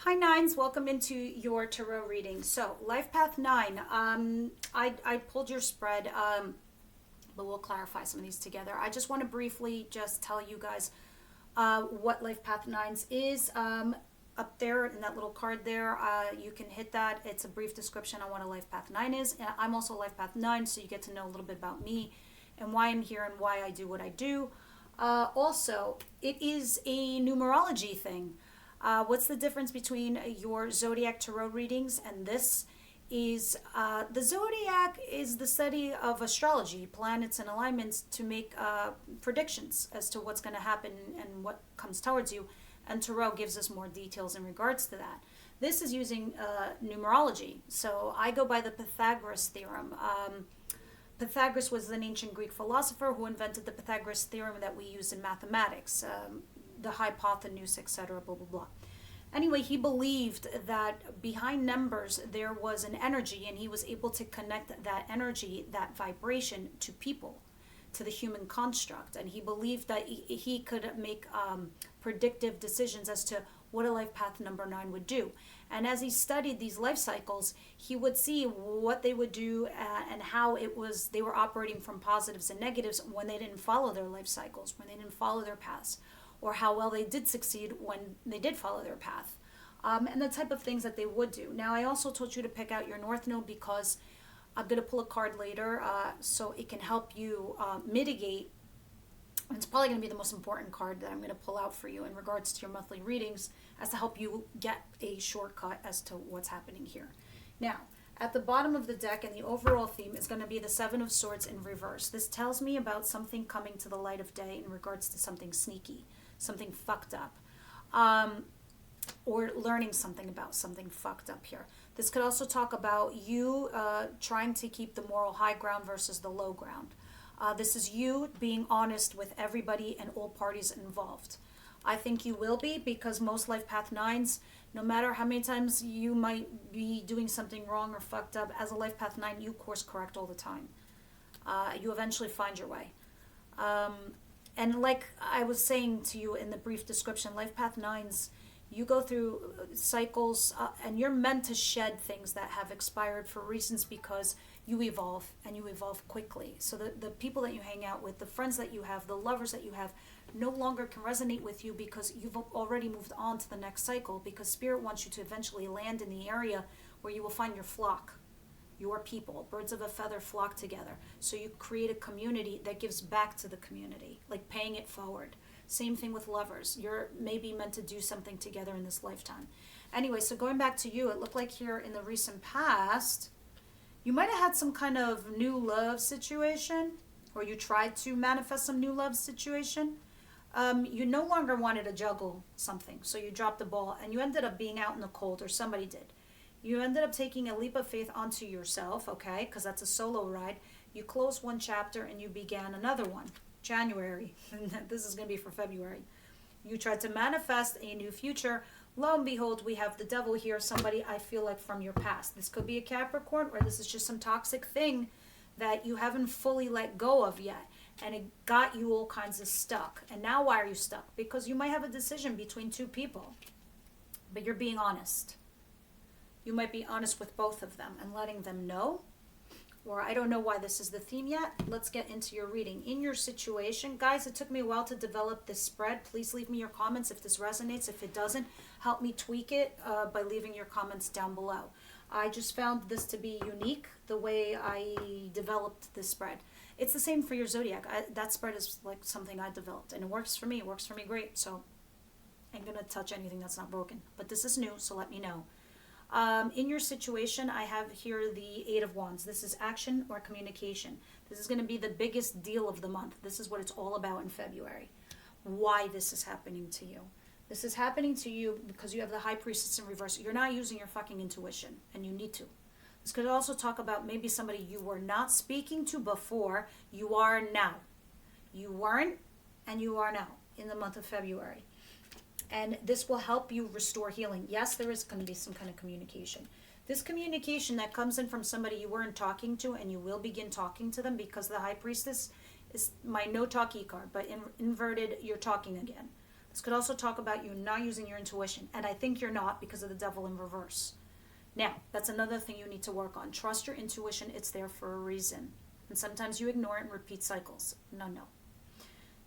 Hi Nines, welcome into your tarot reading. So Life Path 9, I pulled your spread, but we'll clarify some of these together. I just want to briefly just tell you guys what Life Path 9s is. Up there in that little card there, you can hit that. It's a brief description on what a Life Path 9 is. And I'm also Life Path 9, so you get to know a little bit about me and why I'm here and why I do what I do. Also, it is a numerology thing. What's the difference between your zodiac tarot readings and this is the zodiac is the study of astrology, planets and alignments to make predictions as to what's going to happen and what comes towards you, and tarot gives us more details in regards to that. This is using numerology, so I go by the Pythagoras Theorem. Pythagoras was an ancient Greek philosopher who invented the Pythagoras Theorem that we use in mathematics. The hypotenuse, etc., blah, blah, blah. Anyway, he believed that behind numbers there was an energy, and he was able to connect that energy, that vibration, to people, to the human construct. And he believed that he could make predictive decisions as to what a life path number 9 would do. And as he studied these life cycles, he would see what they would do and how it was they were operating from positives and negatives when they didn't follow their life cycles, when they didn't follow their paths, or how well they did succeed when they did follow their path, and the type of things that they would do. Now, I also told you to pick out your North Node because I'm going to pull a card later so it can help you mitigate. And it's probably going to be the most important card that I'm going to pull out for you in regards to your monthly readings as to help you get a shortcut as to what's happening here. Now, at the bottom of the deck and the overall theme is going to be the Seven of Swords in reverse. This tells me about something coming to the light of day in regards to something sneaky, something fucked up, or learning something about something fucked up here. This could also talk about you trying to keep the moral high ground versus the low ground. This is you being honest with everybody and all parties involved. I think you will be, because most life path 9s, no matter how many times you might be doing something wrong or fucked up, as a life path 9, you course correct all the time. You eventually find your way. And like I was saying to you in the brief description, life path 9s, you go through cycles and you're meant to shed things that have expired for reasons because you evolve, and you evolve quickly. So the people that you hang out with, the friends that you have, the lovers that you have, no longer can resonate with you because you've already moved on to the next cycle, because Spirit wants you to eventually land in the area where you will find your flock, your people. Birds of a feather flock together. So you create a community that gives back to the community, like paying it forward. Same thing with lovers. You're maybe meant to do something together in this lifetime. Anyway, so going back to you, it looked like here in the recent past, you might have had some kind of new love situation, or you tried to manifest some new love situation. You no longer wanted to juggle something, so you dropped the ball, and you ended up being out in the cold, or somebody did. You ended up taking a leap of faith onto yourself, okay, because that's a solo ride. You closed one chapter and you began another one. January. This is going to be for February. You tried to manifest a new future. Lo and behold, we have the devil here, somebody I feel like from your past. This could be a Capricorn, or this is just some toxic thing that you haven't fully let go of yet. And it got you all kinds of stuck. And now why are you stuck? Because you might have a decision between two people, but you're being honest. You might be honest with both of them and letting them know. Or I don't know why this is the theme yet. Let's get into your reading. In your situation, guys, it took me a while to develop this spread. Please leave me your comments if this resonates. If it doesn't, help me tweak it by leaving your comments down below. I just found this to be unique, the way I developed this spread. It's the same for your zodiac. That spread is like something I developed, and it works for me. It works for me great, so I ain't going to touch anything that's not broken. But this is new, so let me know. In your situation, I have here the Eight of Wands. This is action or communication. This is going to be the biggest deal of the month. This is what it's all about in February. Why this is happening to you. This is happening to you because you have the High Priestess in reverse. You're not using your fucking intuition, and you need to. This could also talk about maybe somebody you were not speaking to before. You are now. You weren't, and you are now in the month of February. And this will help you restore healing. Yes, there is going to be some kind of communication. This communication that comes in from somebody you weren't talking to, and you will begin talking to them, because the High Priestess is my no talkie card, but inverted, you're talking again. This could also talk about you not using your intuition. And I think you're not because of the devil in reverse. Now, that's another thing you need to work on. Trust your intuition. It's there for a reason. And sometimes you ignore it and repeat cycles. No.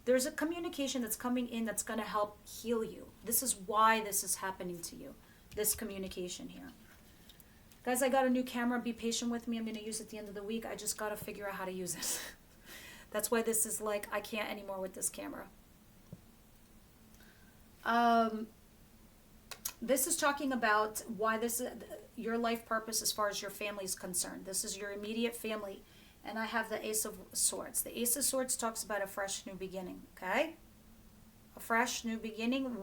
There's a communication that's coming in that's going to help heal you. This is why this is happening to you. This communication here. Guys, I got a new camera. Be patient with me. I'm going to use it at the end of the week. I just got to figure out how to use it. That's why this is like, I can't anymore with this camera. This is talking about why this is your life purpose as far as your family is concerned. This is your immediate family. And I have the Ace of Swords. The Ace of Swords talks about a fresh new beginning, okay? A fresh new beginning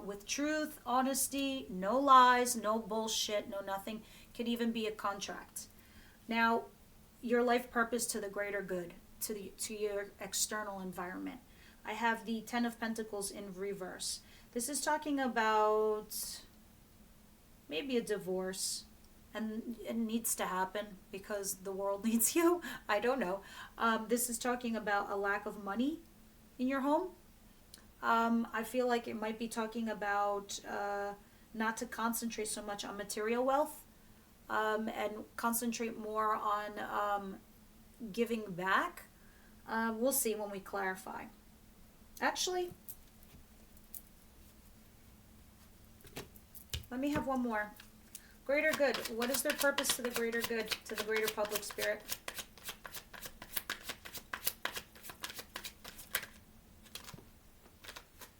with truth, honesty, no lies, no bullshit, no nothing. Could even be a contract. Now, your life purpose to the greater good, to your external environment. I have the Ten of Pentacles in reverse. This is talking about maybe a divorce. And it needs to happen because the world needs you. I don't know. This is talking about a lack of money in your home. I feel like it might be talking about not to concentrate so much on material wealth and concentrate more on giving back. We'll see when we clarify. Actually, let me have one more. Greater good. What is their purpose to the greater good, to the greater public spirit?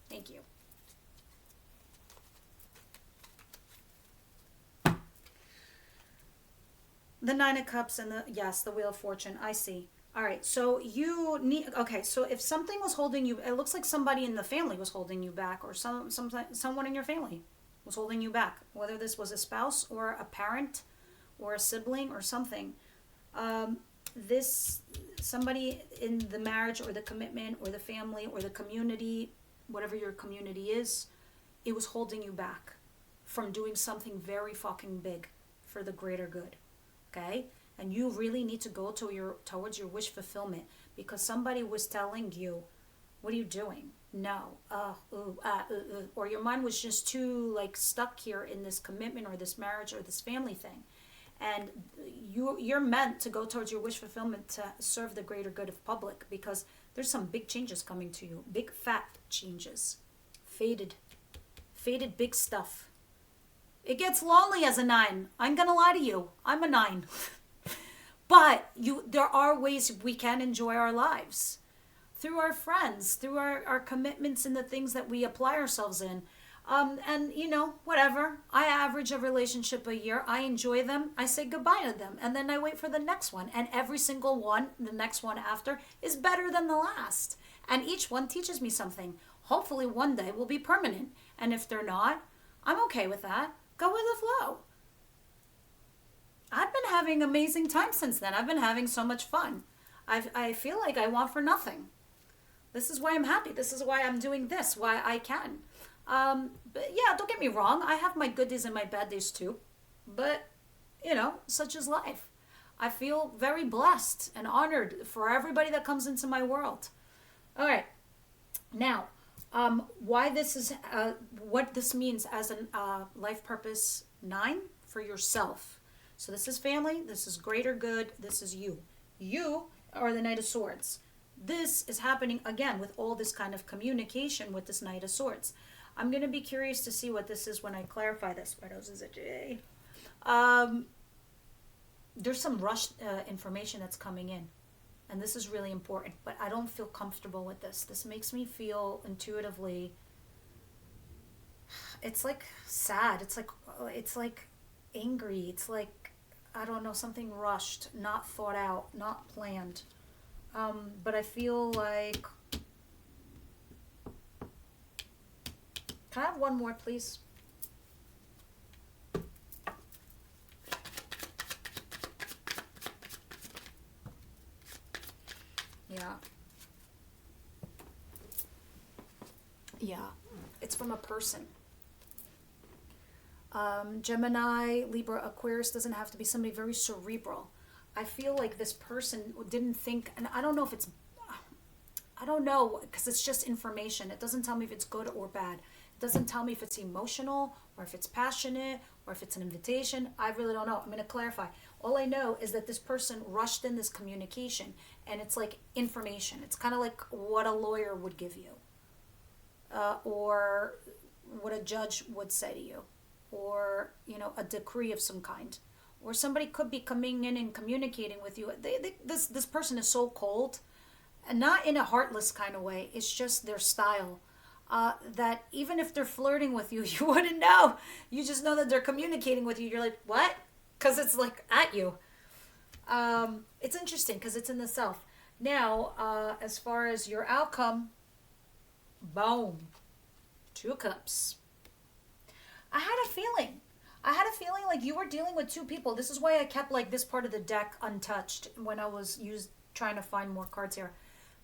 Thank you. The Nine of Cups and the Wheel of Fortune. I see. All right. So you need, okay. So if something was holding you, it looks like somebody in the family was holding you back, or someone in your family was holding you back, whether this was a spouse or a parent or a sibling or something. Somebody in the marriage or the commitment or the family or the community, whatever your community is, it was holding you back from doing something very fucking big for the greater good. Okay? And you really need to go towards your wish fulfillment, because somebody was telling you, what are you doing? No, or your mind was just too like stuck here in this commitment or this marriage or this family thing, and you're meant to go towards your wish fulfillment to serve the greater good of public, because there's some big changes coming to you, big fat changes, faded big stuff. It gets lonely as a 9. I'm gonna lie to you, I'm a 9, but there are ways we can enjoy our lives. Through our friends, through our commitments and the things that we apply ourselves in. And, whatever. I average a relationship a year. I enjoy them. I say goodbye to them. And then I wait for the next one. And every single one, the next one after, is better than the last. And each one teaches me something. Hopefully one day will be permanent. And if they're not, I'm okay with that. Go with the flow. I've been having amazing time since then. I've been having so much fun. I feel like I want for nothing. This is why I'm happy. This is why I'm doing this, why I can. But yeah, don't get me wrong. I have my good days and my bad days too. But, such is life. I feel very blessed and honored for everybody that comes into my world. All right. Now, why this is, what this means as a life purpose 9 for yourself. So this is family. This is greater good. This is you. You are the Knight of Swords. This is happening again with all this kind of communication with this Knight of Swords. I'm going to be curious to see what this is when I clarify this. Widows is a J. There's some rushed information that's coming in. And this is really important. But I don't feel comfortable with this. This makes me feel intuitively... It's like sad. It's like angry. It's like, I don't know, something rushed, not thought out, not planned. But I feel like... Can I have one more, please? Yeah. It's from a person. Gemini, Libra, Aquarius doesn't have to be somebody very cerebral. I feel like this person didn't think, and I don't know if it's, I don't know, because it's just information. It doesn't tell me if it's good or bad. It doesn't tell me if it's emotional or if it's passionate or if it's an invitation. I really don't know. I'm going to clarify. All I know is that this person rushed in this communication, and it's like information. It's kind of like what a lawyer would give you, or what a judge would say to you, or, you know, a decree of some kind. Or somebody could be coming in and communicating with you. This person is so cold, and not in a heartless kind of way. It's just their style. That even if they're flirting with you, you wouldn't know. You just know that they're communicating with you. You're like, what? Because it's like at you. It's interesting because it's in the self. Now, as far as your outcome, boom, 2 cups. I had a feeling like you were dealing with 2 people. This is why I kept like this part of the deck untouched when I was trying to find more cards here.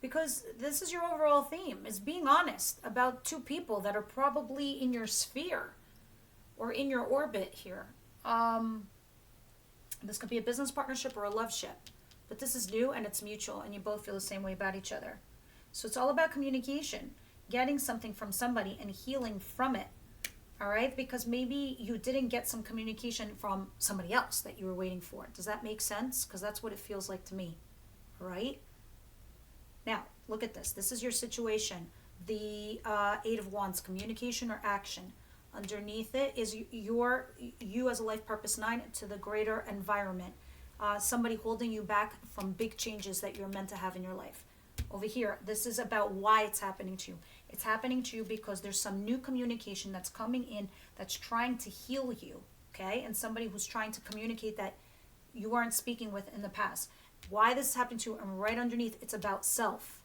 Because this is your overall theme, is being honest about 2 people that are probably in your sphere or in your orbit here. This could be a business partnership or a love ship. But this is new and it's mutual and you both feel the same way about each other. So it's all about communication, getting something from somebody and healing from it. All right? Because maybe you didn't get some communication from somebody else that you were waiting for. Does that make sense? Because that's what it feels like to me. All right? Now, look at this. This is your situation. The 8 of Wands, communication or action. Underneath it is you as a life purpose 9 to the greater environment. Somebody holding you back from big changes that you're meant to have in your life. Over here, this is about why it's happening to you. It's happening to you because there's some new communication that's coming in that's trying to heal you, okay? And somebody who's trying to communicate that you weren't speaking with in the past. Why this is happening to you, and right underneath, it's about self.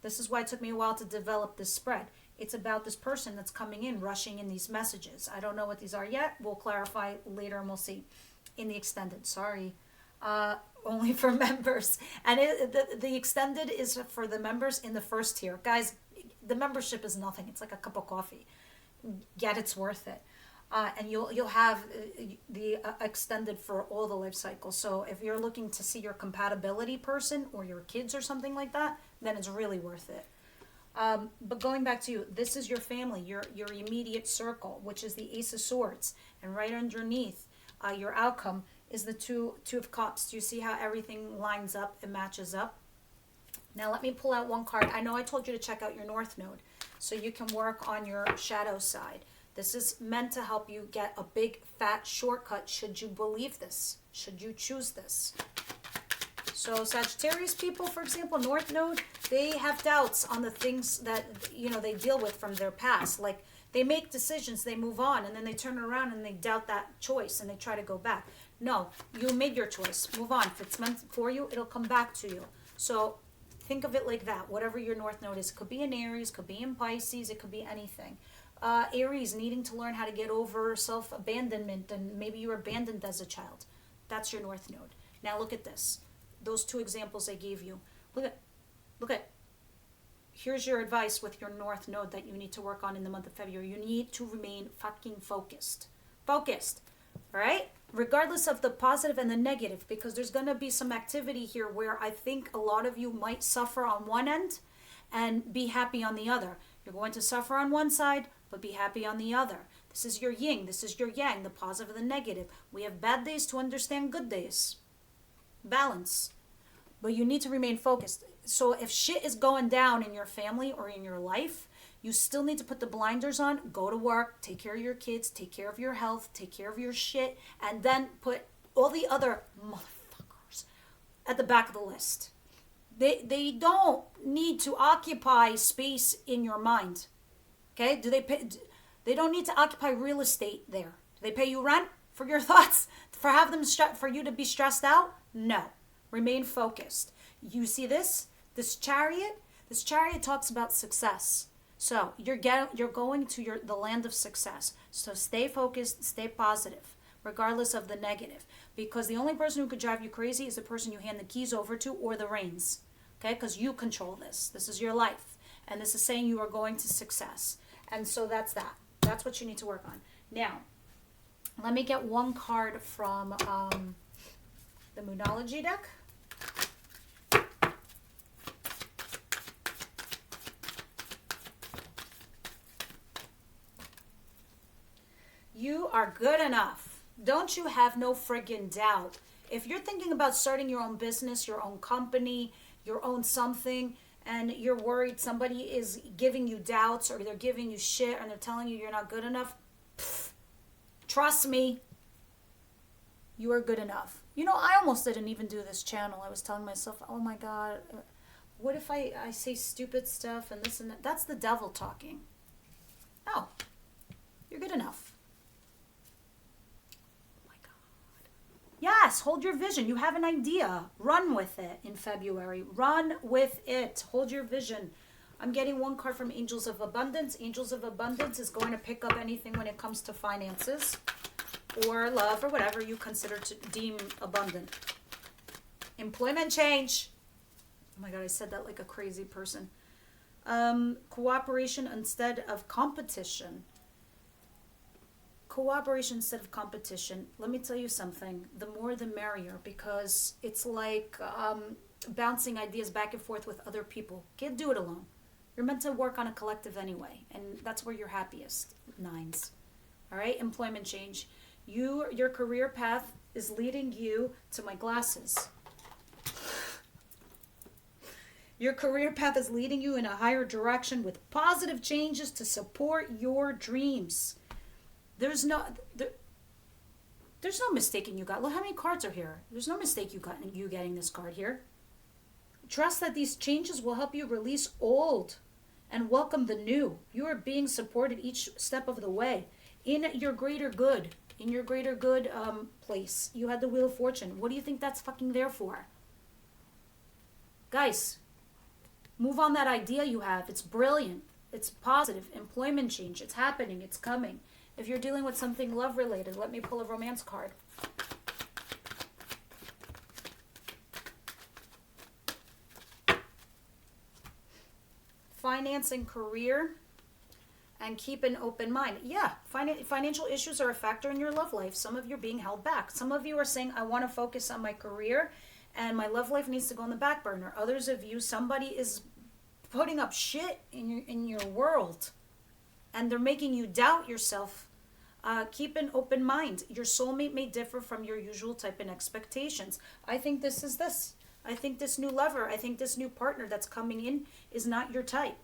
This is why it took me a while to develop this spread. It's about this person that's coming in, rushing in these messages. I don't know what these are yet. We'll clarify later and we'll see. In the extended, sorry. Only for members. And the extended is for the members in the first tier. Guys, the membership is nothing. It's like a cup of coffee. Yet it's worth it. And you'll have the extended for all the life cycles. So if you're looking to see your compatibility person or your kids or something like that, then it's really worth it. But going back to you, this is your family, your immediate circle, which is the Ace of Swords. And right underneath your outcome is the two of Cups. Do you see how everything lines up and matches up? Now let me pull out one card. I know I told you to check out your North Node so you can work on your shadow side. This is meant to help you get a big fat shortcut should you believe this, should you choose this. So Sagittarius people, for example, North Node, they have doubts on the things that, you know, they deal with from their past. Like they make decisions, they move on, and then they turn around and they doubt that choice and they try to go back. No, you made your choice. Move on. If it's meant for you, it'll come back to you. So think of it like that. Whatever your North Node is, it could be in Aries, could be in Pisces, it could be anything. Aries, needing to learn how to get over self-abandonment, and maybe you were abandoned as a child. That's your North Node. Now look at this. Those 2 examples I gave you. Look at. Here's your advice with your North Node that you need to work on in the month of February. You need to remain fucking focused. Focused. All right? Regardless of the positive and the negative, because there's going to be some activity here where I think a lot of you might suffer on one end and be happy on the other. You're going to suffer on one side, but be happy on the other. This is your yin, this is your yang, the positive and the negative. We have bad days to understand good days. Balance. But you need to remain focused. So if shit is going down in your family or in your life, you still need to put the blinders on, go to work, take care of your kids, take care of your health, take care of your shit, and then put all the other motherfuckers at the back of the list. They don't need to occupy space in your mind. Okay? They don't need to occupy real estate there. Do they pay you rent for your thoughts? For you to be stressed out? No. Remain focused. You see this? This chariot? This chariot talks about success. So you're going to the land of success. So stay focused, stay positive, regardless of the negative. Because the only person who could drive you crazy is the person you hand the keys over to or the reins. Okay? Because you control this. This is your life. And this is saying you are going to success. And so that's that. That's what you need to work on. Now, let me get one card from the Moonology deck. You are good enough. Don't you have no friggin' doubt. If you're thinking about starting your own business, your own company, your own something, and you're worried somebody is giving you doubts or they're giving you shit and they're telling you you're not good enough, trust me, you are good enough. You know, I almost didn't even do this channel. I was telling myself, oh my God, what if I say stupid stuff and this and that? That's the devil talking. No, you're good enough. Oh my God. Yes, hold your vision. You have an idea. Run with it in February. Run with it. Hold your vision. I'm getting one card from Angels of Abundance. Angels of Abundance is going to pick up anything when it comes to finances or love or whatever you consider to deem abundant. Employment change. Oh my God, I said that like a crazy person. Cooperation instead of competition. Cooperation instead of competition. Let me tell you something. The more the merrier, because it's like bouncing ideas back and forth with other people. Can't do it alone. You're meant to work on a collective anyway, and that's where you're happiest. Nines. All right, employment change. Your career path is leading you to my glasses. Your career path is leading you in a higher direction with positive changes to support your dreams. There's no mistake you got. Look how many cards are here. There's no mistake you got in you getting this card here. Trust that these changes will help you release old and welcome the new. You are being supported each step of the way in your greater good. In your greater good place. You had the Wheel of Fortune. What do you think that's fucking there for? Guys, move on that idea you have. It's brilliant. It's positive. Employment change. It's happening. It's coming. If you're dealing with something love related, let me pull a romance card. Finance and career. And keep an open mind. Yeah, financial issues are a factor in your love life. Some of you are being held back. Some of you are saying, I want to focus on my career and my love life needs to go on the back burner. Others of you, somebody is putting up shit in your world and they're making you doubt yourself. Keep an open mind. Your soulmate may differ from your usual type and expectations. I think this is this. I think this new lover, I think this new partner that's coming in is not your type.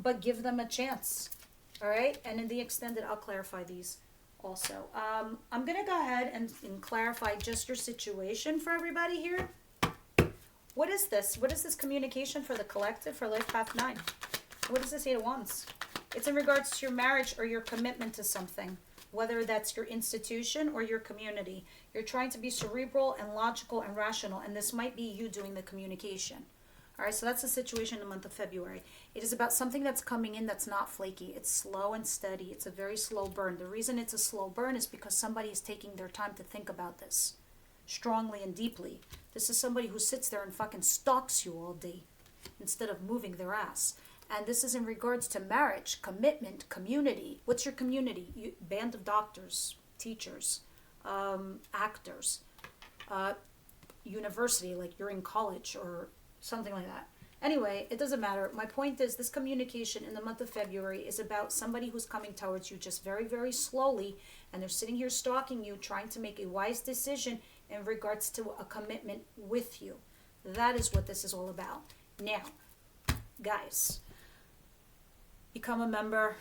But give them a chance. All right. And in the extended, I'll clarify these also. I'm going to go ahead and clarify just your situation for everybody here. What is this? What is this communication for the collective for Life Path 9? What is this 8 of Wands? It's in regards to your marriage or your commitment to something, whether that's your institution or your community. You're trying to be cerebral and logical and rational, and this might be you doing the communication. All right, so that's the situation in the month of February. It is about something that's coming in that's not flaky. It's slow and steady. It's a very slow burn. The reason it's a slow burn is because somebody is taking their time to think about this strongly and deeply. This is somebody who sits there and fucking stalks you all day instead of moving their ass. And this is in regards to marriage, commitment, community. What's your community? Band of doctors, teachers, actors, university, like you're in college or something like that. Anyway, it doesn't matter. My point is this communication in the month of February is about somebody who's coming towards you just very, very slowly, and they're sitting here stalking you, trying to make a wise decision in regards to a commitment with you. That is what this is all about. Now, guys, become a member.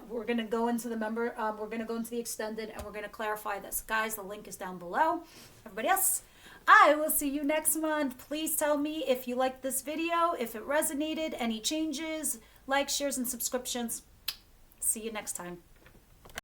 We're going to go into the member. We're going to go into the extended, and we're going to clarify this. Guys, the link is down below. Everybody else, I will see you next month. Please tell me if you liked this video, if it resonated, any changes, likes, shares, and subscriptions. See you next time.